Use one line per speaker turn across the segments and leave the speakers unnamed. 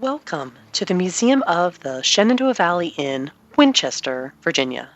Welcome to the Museum of the Shenandoah Valley in Winchester, Virginia.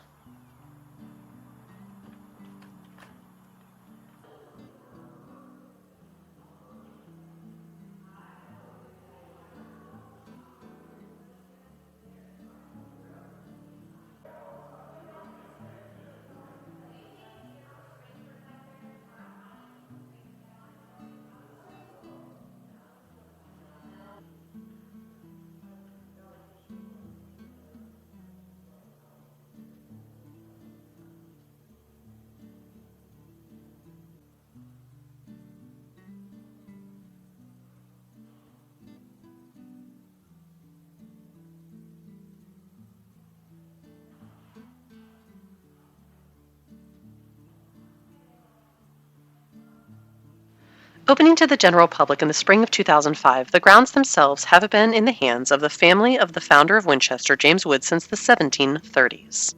Opening to the general public in the spring of 2005, the grounds themselves have been in the hands of the family of the founder of Winchester, James Wood, since the 1730s.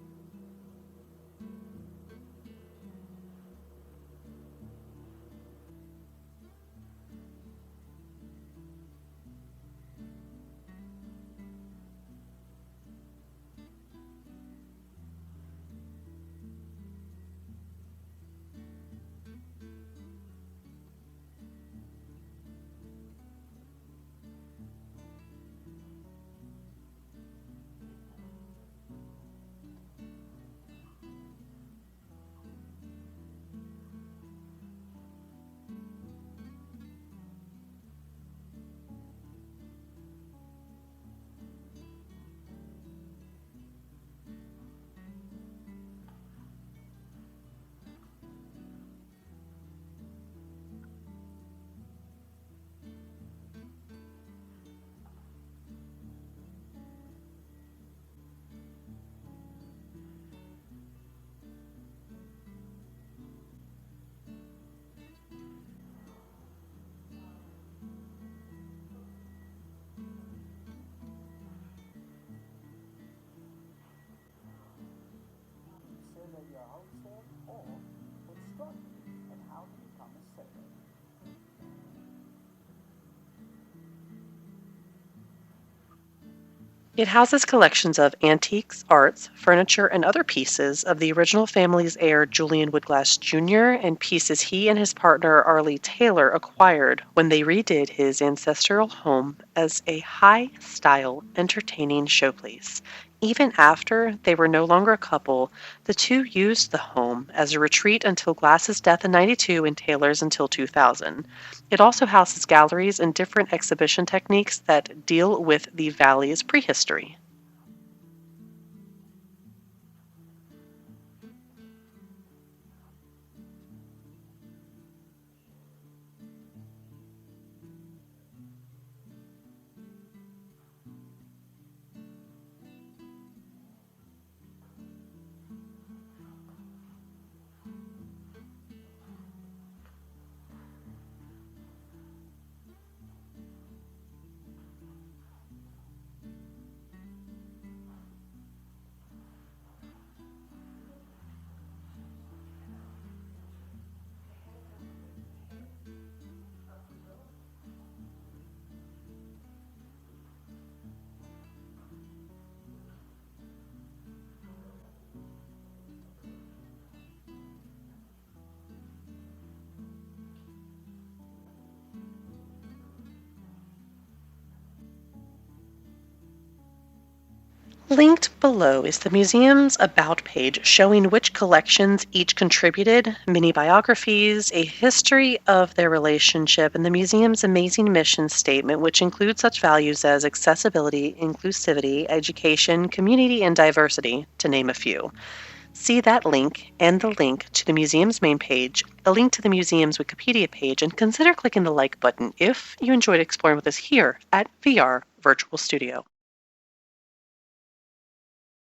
Sailor your household or instruct in how to become a sailor.
It houses collections of antiques, arts, furniture, and other pieces of the original family's heir, Julian Woodglass Jr., and pieces he and his partner, Arlie Taylor, acquired when they redid his ancestral home as a high-style, entertaining showplace. Even after they were no longer a couple, the two used the home as a retreat until Glass's death in '92 and Taylor's until 2000. It also houses galleries and different exhibition techniques that deal with the valley's prehistory. Linked below is the museum's About page showing which collections each contributed, mini biographies, a history of their relationship, and the museum's amazing mission statement, which includes such values as accessibility, inclusivity, education, community, and diversity, to name a few. See that link and the link to the museum's main page, a link to the museum's Wikipedia page, and consider clicking the like button if you enjoyed exploring with us here at VR Virtual Studio.